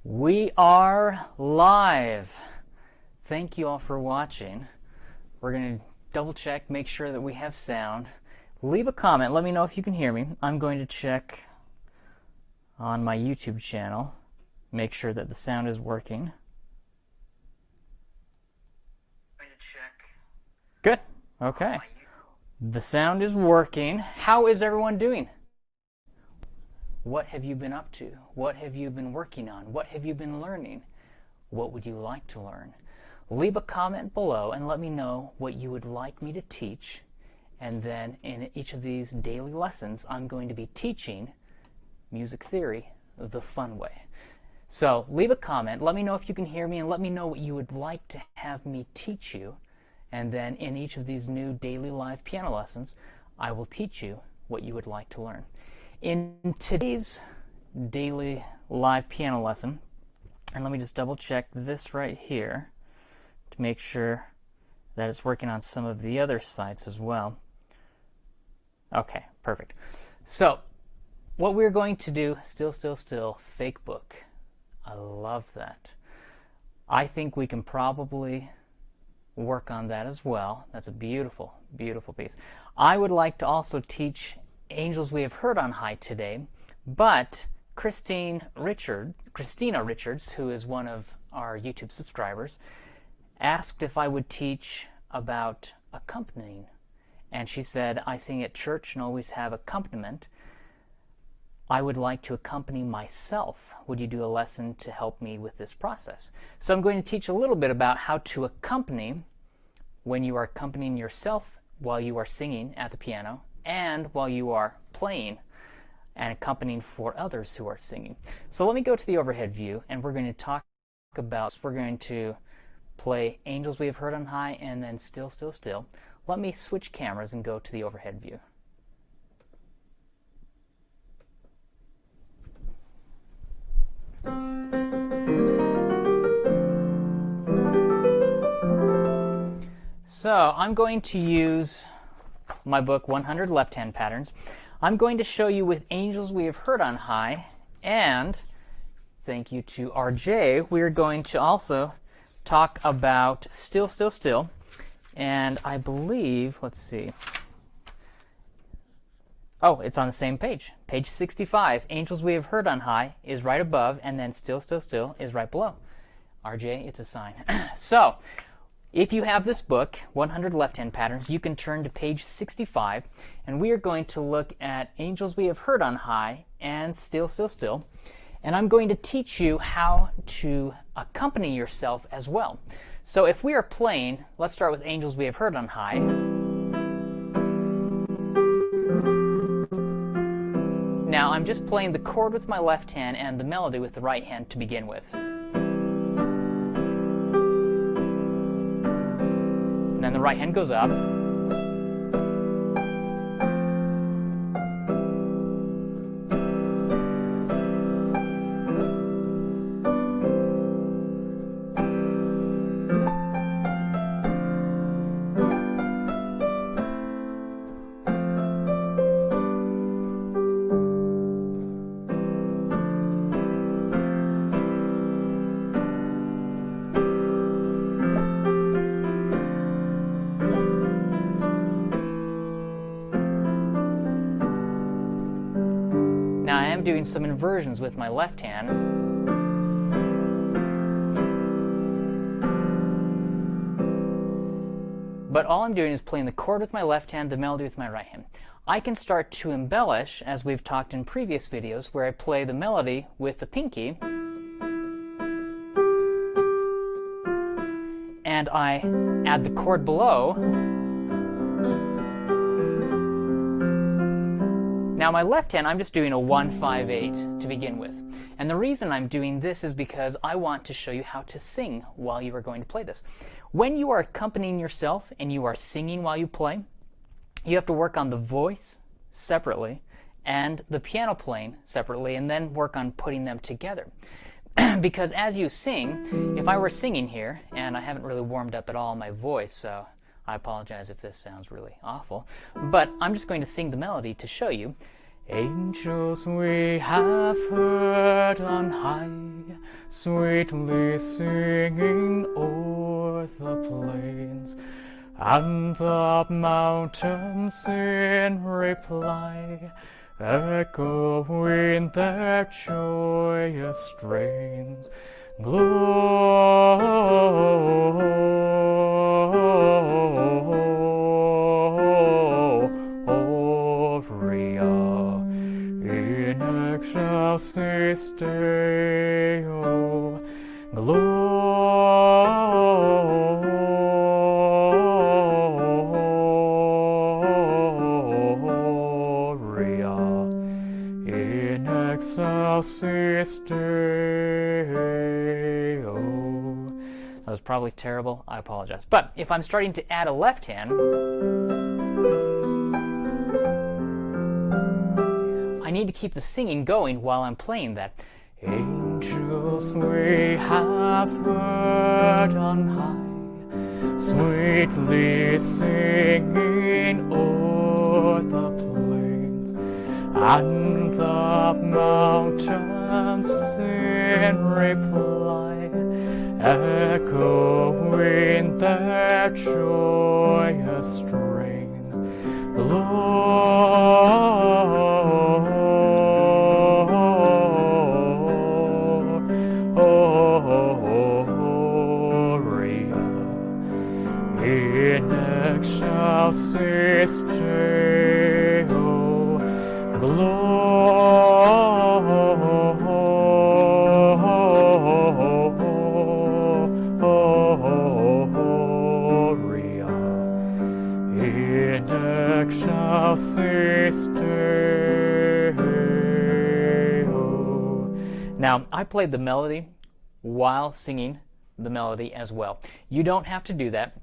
We are live. Thank you all for watching. We're going to double check, make sure that we have sound. Leave a comment. Let me know if you can hear me. I'm going to check on my YouTube channel, make sure that the sound is working. Good. Okay. The sound is working. How is everyone doing? What have you been up to? What have you been working on? What have you been learning? What would you like to learn? Leave a comment below and let me know what you would like me to teach. And then in each of these daily lessons, I'm going to be teaching music theory the fun way. So leave a comment, let me know if you can hear me, and let me know what you would like to have me teach you. And then in each of these new daily live piano lessons, I will teach you what you would like to learn. In today's daily live piano lesson, and let me just double check this right here to make sure that it's working on some of the other sites as well. Okay, perfect. So what we're going to do, still, fake book. I love that. I think we can probably work on that as well. That's a beautiful, beautiful piece. I would like to also teach Angels We Have Heard on High today, but Christina Richards, who is one of our YouTube subscribers, asked if I would teach about accompanying. And she said, I sing at church and always have accompaniment. I would like to accompany myself. Would you do a lesson to help me with this process? So I'm going to teach a little bit about how to accompany when you are accompanying yourself while you are singing at the piano and while you are playing and accompanying for others who are singing. So let me go to the overhead view and we're going to talk about, we're going to play Angels We Have Heard on High and then Still. Let me switch cameras and go to the overhead view. So I'm going to use my book 100 Left Hand Patterns. I'm going to show you with Angels We Have Heard on High, and thank you to RJ, we're going to also talk about Still, and I believe, let's see, oh, it's on the same page. Page 65, Angels We Have Heard on High is right above, and then Still is right below. RJ, it's a sign. So, if you have this book, 100 Left Hand Patterns, you can turn to page 65, and we are going to look at Angels We Have Heard on High and Still. And I'm going to teach you how to accompany yourself as well. So if we are playing, let's start with Angels We Have Heard on High. Now I'm just playing the chord with my left hand and the melody with the right hand to begin with. And then the right hand goes up. Now I am doing some inversions with my left hand. But all I'm doing is playing the chord with my left hand, the melody with my right hand. I can start to embellish, as we've talked in previous videos, where I play the melody with the pinky, and I add the chord below. Now my left hand, I'm just doing a 1-5-8 to begin with. And the reason I'm doing this is because I want to show you how to sing while you are going to play this. When you are accompanying yourself and you are singing while you play, you have to work on the voice separately and the piano playing separately, and then work on putting them together. Because as you sing, if I were singing here, and I haven't really warmed up at all my voice, so I apologize if this sounds really awful, but I'm just going to sing the melody to show you. Angels we have heard on high, sweetly singing o'er the plains, and the mountains in reply echoing their joyous strains. Gloria in excelsis Deo. Gloria in excelsis Deo. That was probably terrible. I apologize. But if I'm starting to add a left hand, I need to keep the singing going while I'm playing that. Angels we have heard on high, sweetly singing o'er the plains, and the mountains in reply echoing their joyous strains. Gloria in excelsis Deo. Gloria in excelsis Deo. Now, I played the melody while singing the melody as well. You don't have to do that.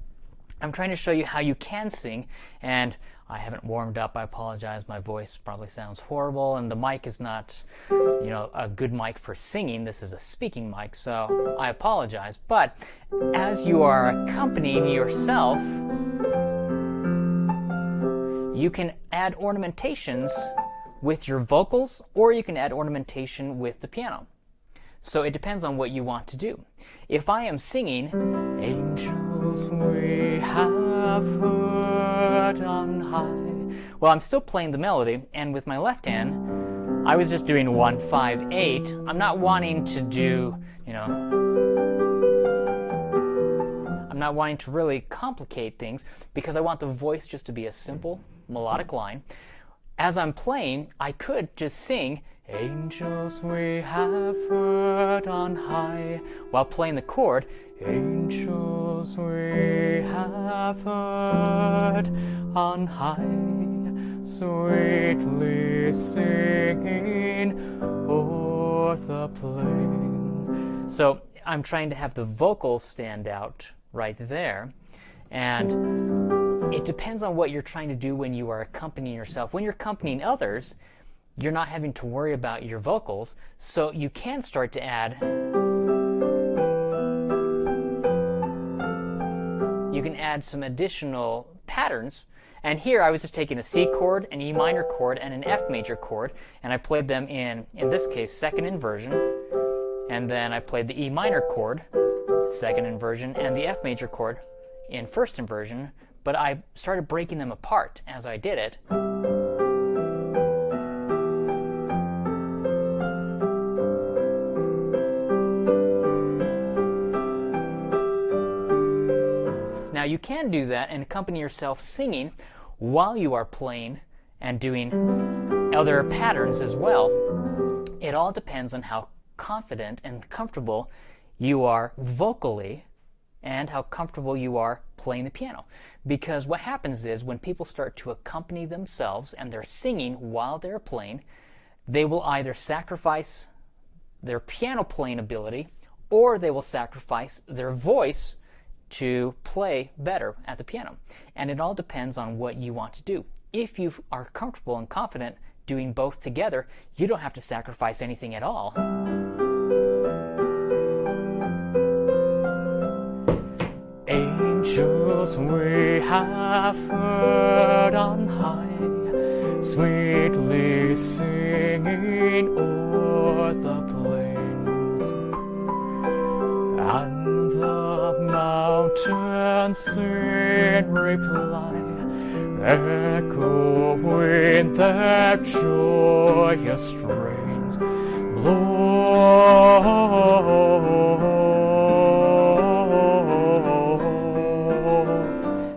I'm trying to show you how you can sing, and I haven't warmed up. I apologize. My voice probably sounds horrible, and the mic is not, a good mic for singing. This is a speaking mic, so I apologize. But as you are accompanying yourself, you can add ornamentations with your vocals, or you can add ornamentation with the piano. So it depends on what you want to do. If I am singing, angels we have heard on high, well, I'm still playing the melody, and with my left hand, I was just doing 1, 5, 8. I'm not wanting to do, I'm not wanting to really complicate things, because I want the voice just to be a simple melodic line. As I'm playing, I could just sing, angels we have heard on high, while playing the chord, angels we have heard on high, sweetly singing o'er the plains. So I'm trying to have the vocals stand out right there, and it depends on what you're trying to do when you are accompanying yourself. When you're accompanying others, you're not having to worry about your vocals, so you can start to add, you can add some additional patterns. And here I was just taking a C chord, an E minor chord, and an F major chord, and I played them in this case, second inversion, and then I played the E minor chord, second inversion, and the F major chord in first inversion, but I started breaking them apart as I did it. Now you can do that and accompany yourself singing while you are playing and doing other patterns as well. It all depends on how confident and comfortable you are vocally and how comfortable you are playing the piano. Because what happens is when people start to accompany themselves and they're singing while they're playing, they will either sacrifice their piano playing ability or they will sacrifice their voice to play better at the piano. And it all depends on what you want to do. If you are comfortable and confident doing both together, you don't have to sacrifice anything at all. Angels we have heard on high, sweetly singing o'er the plains, answer and reply, echoing their joyous strains, blow.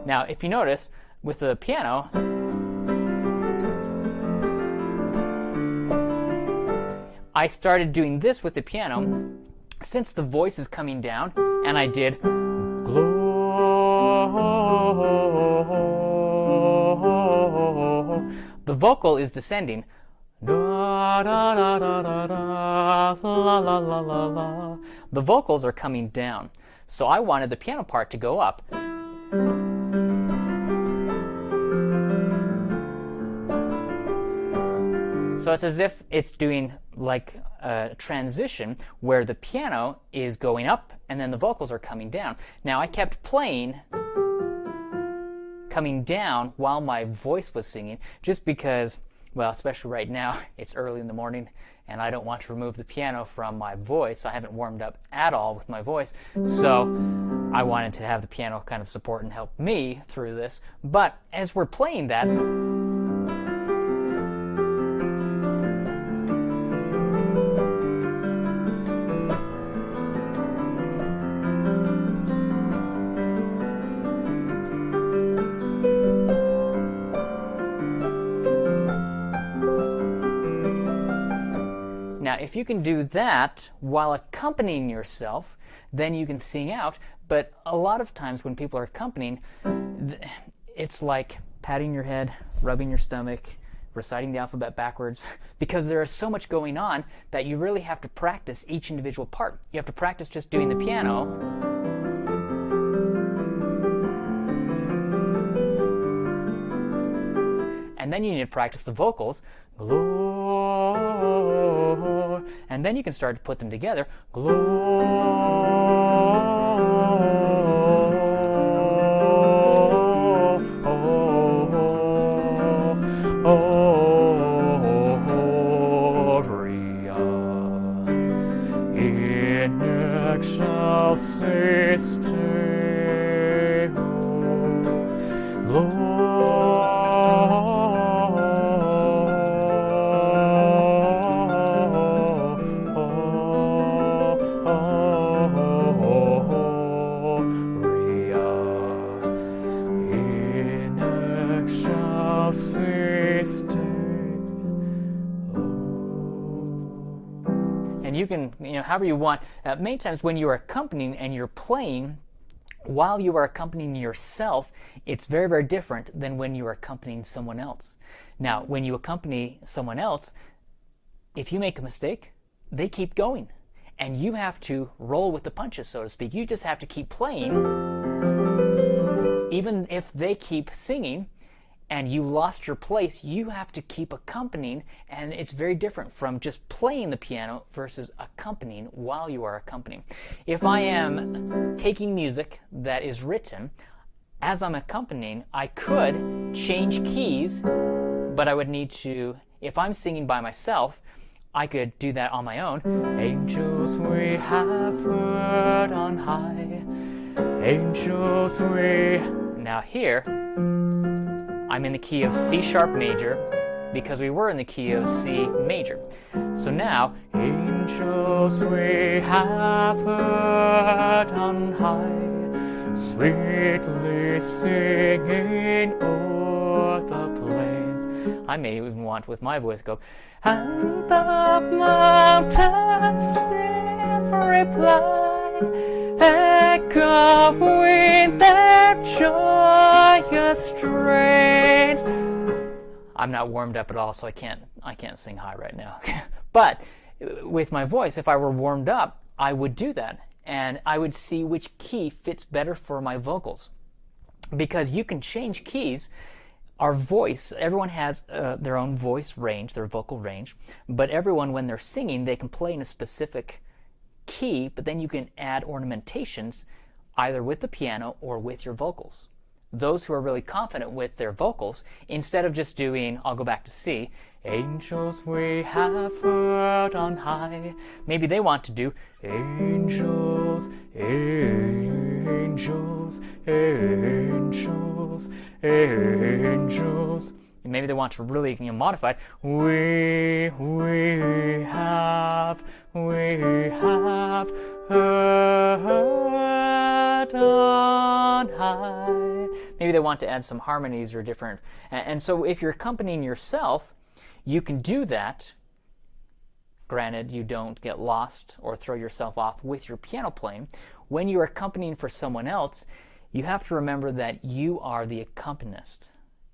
Now, if you notice, with the piano, I started doing this with the piano since the voice is coming down, and I did glow. The vocal is descending. Da, da, da, da, da, da, la, la, la, la, la. The vocals are coming down, so I wanted the piano part to go up. So it's as if it's doing like a transition where the piano is going up and then the vocals are coming down. Now I kept playing coming down while my voice was singing, just because, well, especially right now, it's early in the morning and I don't want to remove the piano from my voice. I haven't warmed up at all with my voice, so I wanted to have the piano kind of support and help me through this. But as we're playing that, now, if you can do that while accompanying yourself, then you can sing out. But a lot of times when people are accompanying, it's like patting your head, rubbing your stomach, reciting the alphabet backwards, because there is so much going on that you really have to practice each individual part. You have to practice just doing the piano. And then you need to practice the vocals. Glow. And then you can start to put them together. Gloria in excelsis Deo. And you can, however you want. Many times when you're accompanying and you're playing, while you are accompanying yourself, it's very, very different than when you are accompanying someone else. Now, when you accompany someone else, if you make a mistake, they keep going. And you have to roll with the punches, so to speak. You just have to keep playing, even if they keep singing, and you lost your place, you have to keep accompanying, and it's very different from just playing the piano versus accompanying while you are accompanying. If I am taking music that is written, as I'm accompanying, I could change keys, but I would need to, if I'm singing by myself, I could do that on my own. Angels we have heard on high, angels we... Now here, I'm in the key of C sharp major because we were in the key of C major. So now, angels we have heard on high, sweetly singing o'er the plains. I may even want with my voice go, and the mountains in reply, echoing their joyous strains. I'm not warmed up at all, so I can't sing high right now. But with my voice, if I were warmed up, I would do that, and I would see which key fits better for my vocals. Because you can change keys. Our voice, everyone has their own voice range, their vocal range, but everyone, when they're singing, they can play in a specific key, but then you can add ornamentations either with the piano or with your vocals. those who are really confident with their vocals, instead of just doing, I'll go back to C, angels we have heard on high, maybe they want to do angels, angels, angels, angels. And maybe they want to really modify it. We have heard on high. Maybe they want to add some harmonies or different. And so if you're accompanying yourself, you can do that. Granted, you don't get lost or throw yourself off with your piano playing. When you're accompanying for someone else, you have to remember that you are the accompanist.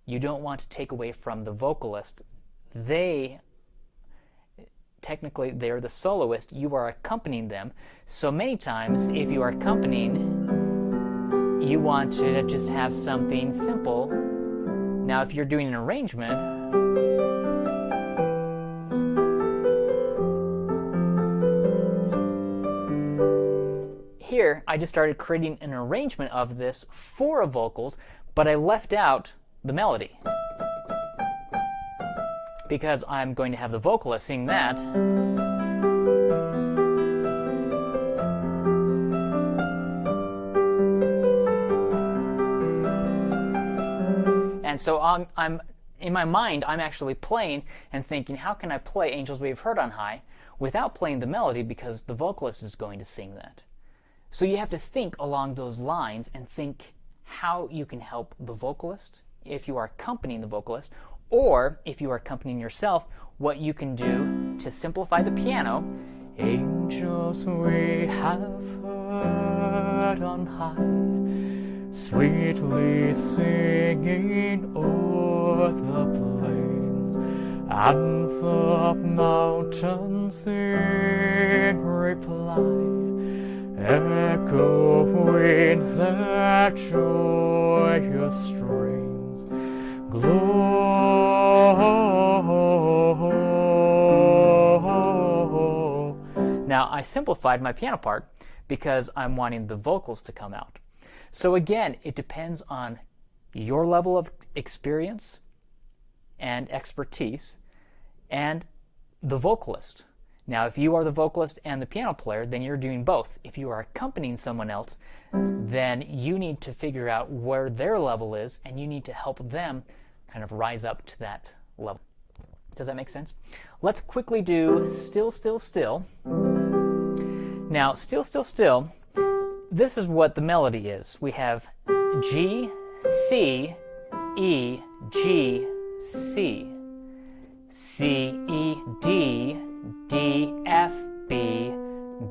You don't want to take away from the vocalist. Technically, they're the soloist. You are accompanying them. So many times, if you are accompanying, you want to just have something simple. Now, if you're doing an arrangement, here, I just started creating an arrangement of this for vocals, but I left out the melody because I'm going to have the vocalist sing that. And so I'm in my mind, I'm actually playing and thinking, how can I play Angels We've Heard on High without playing the melody, because the vocalist is going to sing that. So you have to think along those lines and think how you can help the vocalist if you are accompanying the vocalist, or if you are accompanying yourself, what you can do to simplify the piano. Angels we have heard on high, sweetly singing o'er the plains, and the mountains in reply echo with their joyous strains. Now, I simplified my piano part because I'm wanting the vocals to come out. So again, it depends on your level of experience and expertise and the vocalist. Now, if you are the vocalist and the piano player, then you're doing both. If you are accompanying someone else, then you need to figure out where their level is, and you need to help them kind of rise up to that level. Does that make sense? Let's quickly do Still, Still, Still. Now, Still, Still, Still, this is what the melody is. We have G, C, E, G, C, C, E, D, D, F, B,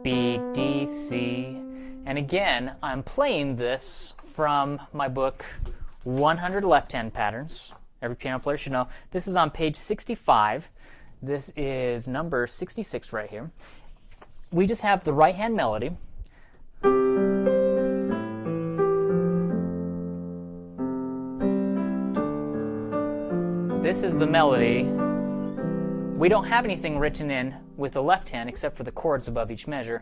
B, D, C. And again, I'm playing this from my book, 100 Left-Hand Patterns. Every piano player should know. This is on page 65. This is number 66 right here. We just have the right-hand melody. This is the melody. We don't have anything written in with the left hand except for the chords above each measure.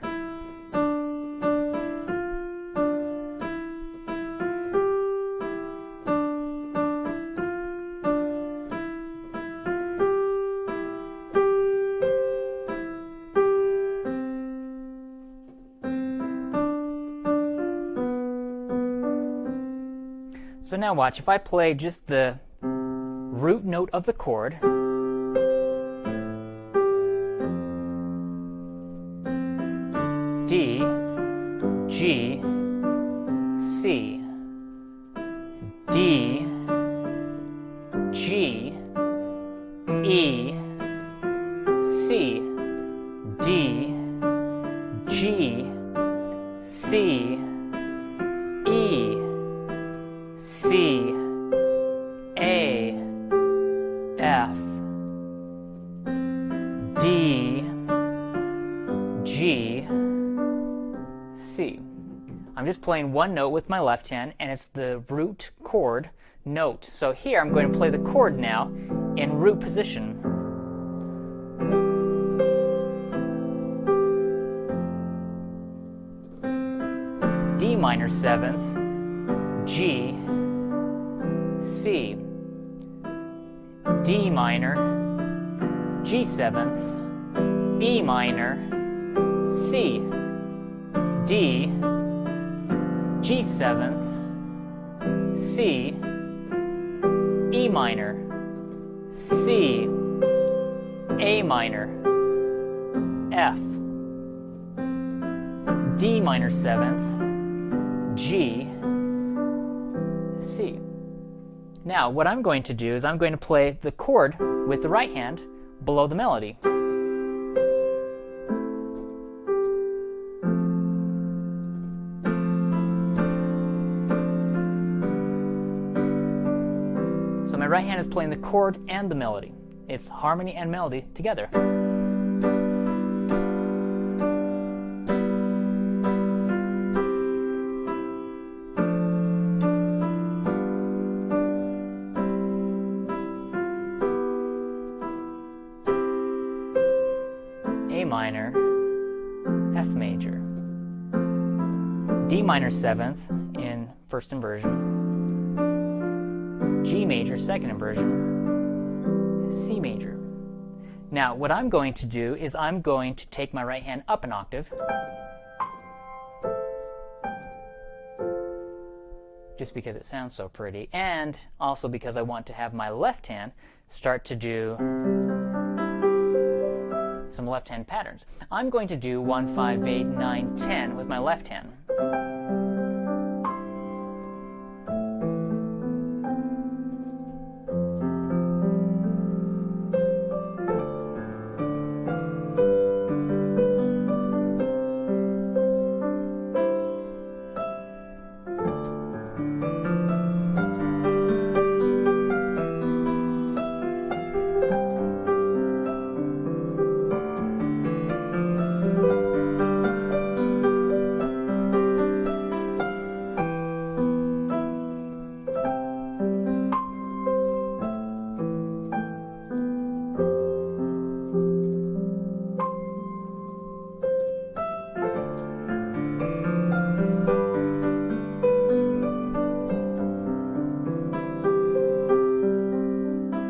So now watch, if I play just the root note of the chord, D, G, C, D, G, E, C, D, G, C, E, C, A, F, D, G, C. I'm just playing one note with my left hand, and it's the root chord note. So here I'm going to play the chord now in root position. D minor 7th, G, C, D minor, G seventh, E minor, C, D, G seventh, C, E minor, C, A minor, F, D minor seventh, G, C. Now, what I'm going to do is I'm going to play the chord with the right hand below the melody. So my right hand is playing the chord and the melody. It's harmony and melody together. A minor, F major, D minor seventh in first inversion, G major second inversion, C major. Now what I'm going to do is I'm going to take my right hand up an octave, just because it sounds so pretty, and also because I want to have my left hand start to do some left hand patterns. I'm going to do 1, 5, 8, 9, 10 with my left hand.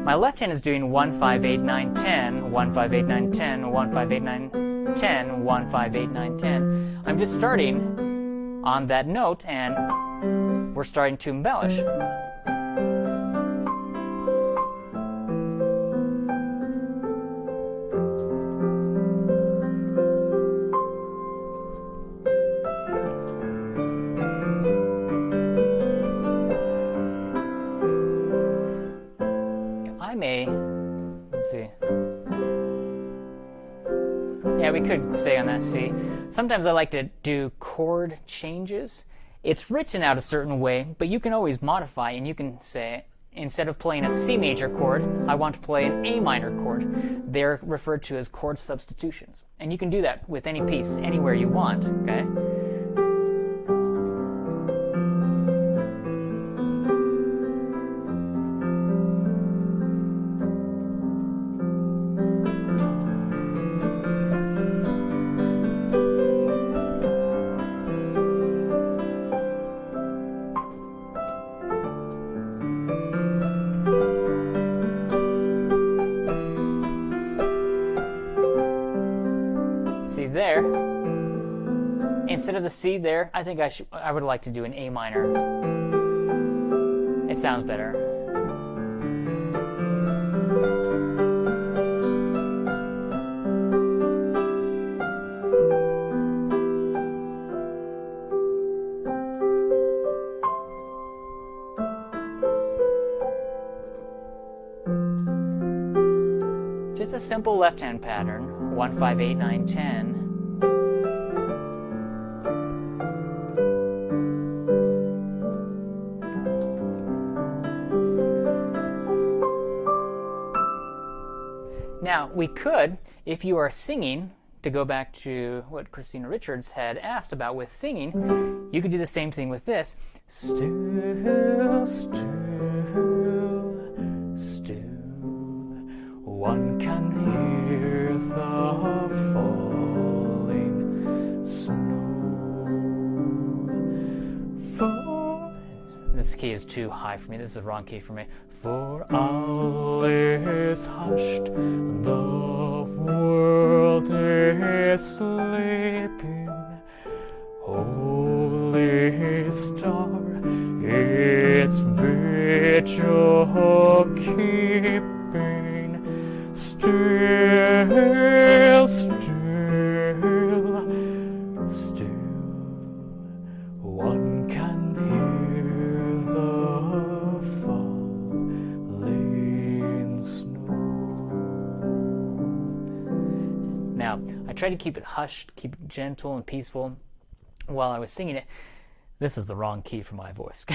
My left hand is doing 1, 5, 8, 9, 10, 1, 5, 8, 9, 10, 1, 5, 8, 9, 10, 1, 5, 8, 9, 10. I'm just starting on that note and we're starting to embellish. Let's see. Yeah, we could stay on that C. Sometimes I like to do chord changes. It's written out a certain way, but you can always modify and you can say, instead of playing a C major chord, I want to play an A minor chord. They're referred to as chord substitutions. And you can do that with any piece, anywhere you want, okay? See there, instead of the C there, I think I would like to do an A minor. It sounds better. Just a simple left-hand pattern. 1, 5, 8, 9, 10. Now, we could, if you are singing, to go back to what Christina Richards had asked about with singing, you could do the same thing with this. Still, still, still, one can hear the falling snow. This key is too high for me. This is the wrong key for me. For all is hushed, the world is sleeping. Holy star, its vigil keeping. Still, still, still, one can hear the falling snow. Now, I try to keep it hushed, keep it gentle and peaceful while I was singing it. This is the wrong key for my voice.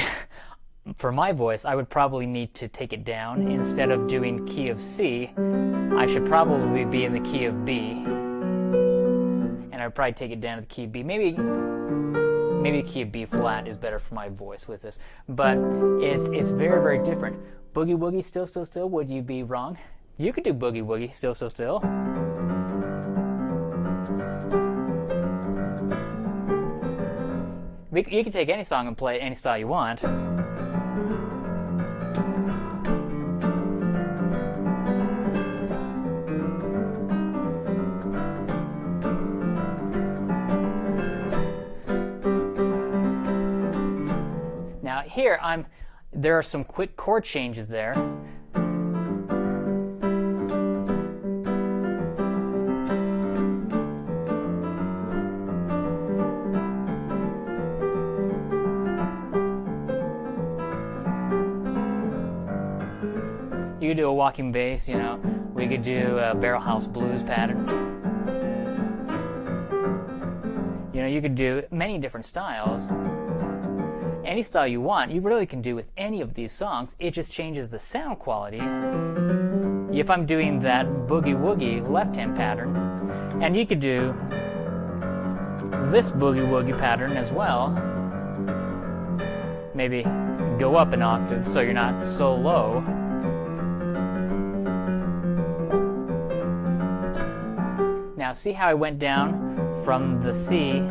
For my voice, I would probably need to take it down. Instead of doing key of C, I should probably be in the key of B. And I'd probably take it down to the key of B. Maybe the key of B flat is better for my voice with this. But it's very, very different. Boogie woogie, still, still, still, would you be wrong? You could do boogie woogie, still, still, still. You can take any song and play any style you want. Now here there are some quick chord changes there. You could do a walking bass, you know. We could do a barrel house blues pattern. You know, you could do many different styles. Any style you want, you really can do with any of these songs. It just changes the sound quality. If I'm doing that boogie woogie left-hand pattern, and you could do this boogie woogie pattern as well. Maybe go up an octave so you're not so low. Now see how I went down from the C?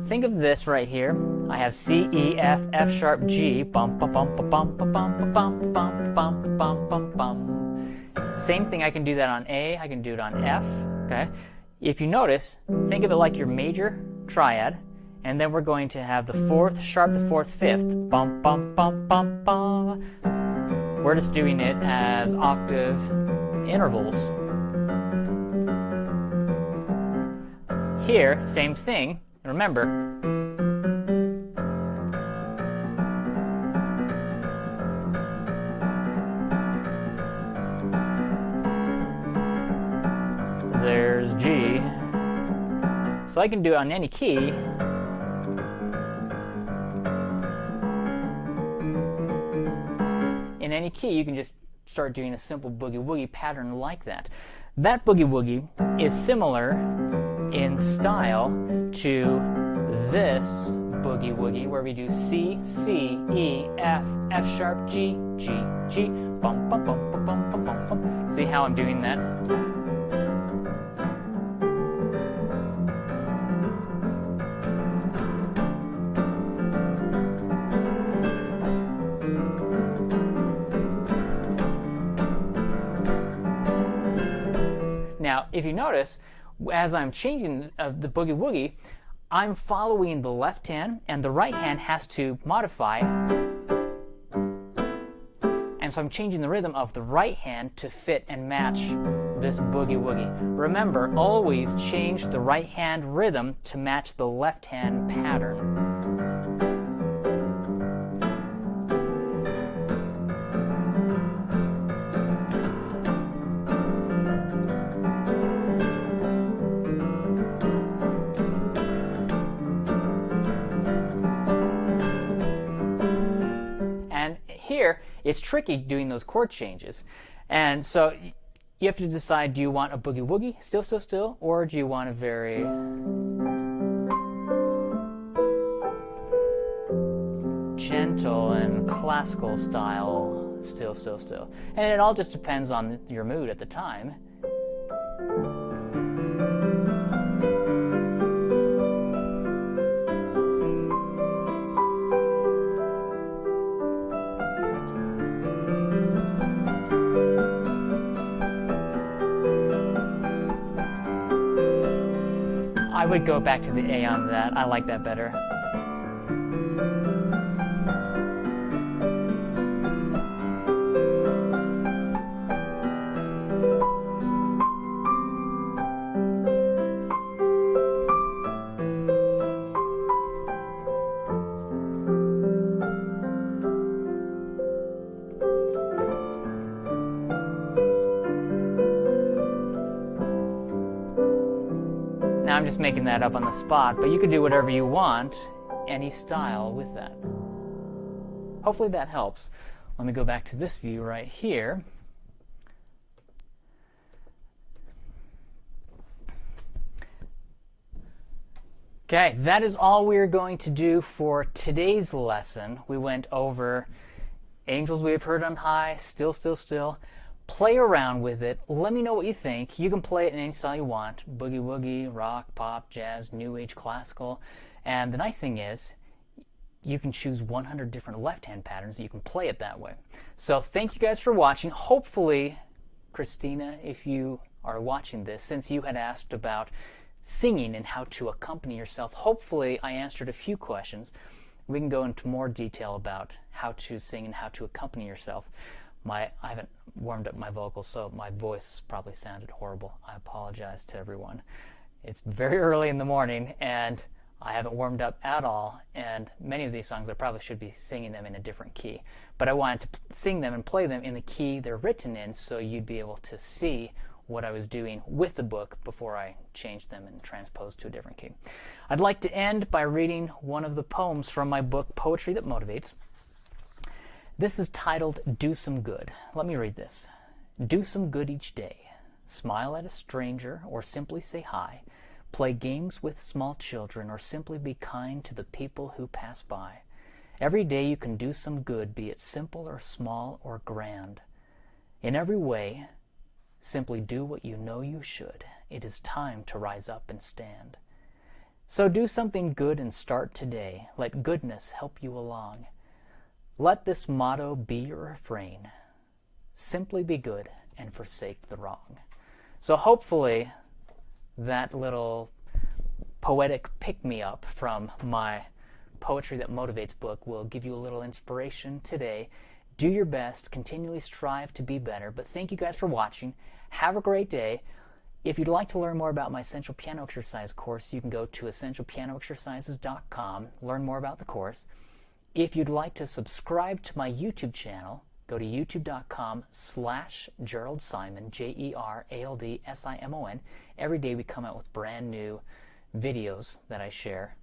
Think of this right here. I have C, E, F, F sharp, G, bum bum bum bum bum bum bum bum bum bum bum bum bum. Same thing, I can do that on A, I can do it on F, okay? If you notice, think of it like your major triad, and then we're going to have the fourth sharp, the fourth, fifth, bum bum bum bum bum. We're just doing it as octave intervals. Here, same thing. Remember, there's G. So I can do it on any key. In any key, you can just start doing a simple boogie woogie pattern like that. That boogie woogie is similar in style to this boogie woogie where we do C, C, E, F, F sharp, G, G, G, bum bum bum bum bum bum bum bum. See how I'm doing that? Now, if you notice, as I'm changing the boogie woogie, I'm following the left hand, and the right hand has to modify. And so I'm changing the rhythm of the right hand to fit and match this boogie woogie. Remember, always change the right hand rhythm to match the left hand pattern. Here, it's tricky doing those chord changes. And so you have to decide, do you want a boogie woogie, still, still, still, or do you want a very gentle and classical style, still, still, still. And it all just depends on your mood at the time. probably go back to the A on that. I like that better. Now I'm just making that up on the spot, but you could do whatever you want, any style with that. Hopefully that helps. Let me go back to this view right here. Okay, that is all we're going to do for today's lesson. We went over angels we have heard on high, still, still, still. Play around with it. Let me know what you think. You can play it in any style you want. Boogie woogie, rock, pop, jazz, new age, classical. And the nice thing is, you can choose 100 different left-hand patterns. You can play it that way. So thank you guys for watching. Hopefully, Christina, if you are watching this, since you had asked about singing and how to accompany yourself, hopefully I answered a few questions. We can go into more detail about how to sing and how to accompany yourself. I haven't warmed up my vocals, so my voice probably sounded horrible. I apologize to everyone. It's very early in the morning, and I haven't warmed up at all, and many of these songs I probably should be singing them in a different key. But I wanted to sing them and play them in the key they're written in, so you'd be able to see what I was doing with the book before I changed them and transposed to a different key. I'd like to end by reading one of the poems from my book, Poetry That Motivates. This is titled, Do Some Good. Let me read this. Do some good each day. Smile at a stranger or simply say hi. Play games with small children or simply be kind to the people who pass by. Every day you can do some good, be it simple or small or grand. In every way, simply do what you know you should. It is time to rise up and stand. So do something good and start today. Let goodness help you along. Let this motto be your refrain. Simply be good and forsake the wrong. So hopefully that little poetic pick-me-up from my Poetry That Motivates book will give you a little inspiration today. Do your best, continually strive to be better. But thank you guys for watching. Have a great day. If you'd like to learn more about my Essential Piano Exercise course, you can go to essentialpianoexercises.com, learn more about the course. If you'd like to subscribe to my YouTube channel, go to youtube.com/Jerald Simon, JeraldSimon. Every day we come out with brand new videos that I share,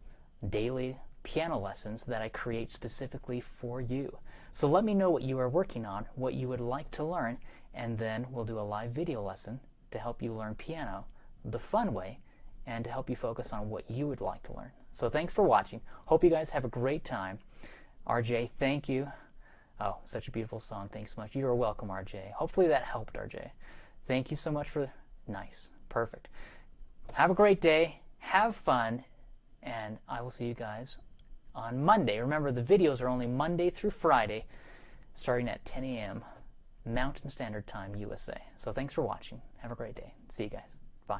daily piano lessons that I create specifically for you. So let me know what you are working on, what you would like to learn, and then we'll do a live video lesson to help you learn piano the fun way and to help you focus on what you would like to learn. So thanks for watching. Hope you guys have a great time. RJ, thank you. Oh, such a beautiful song. Thanks so much. You are welcome, RJ. Hopefully that helped, RJ. Thank you so much for... Nice. Perfect. Have a great day. Have fun. And I will see you guys on Monday. Remember, the videos are only Monday through Friday, starting at 10 a.m. Mountain Standard Time, USA. So thanks for watching. Have a great day. See you guys.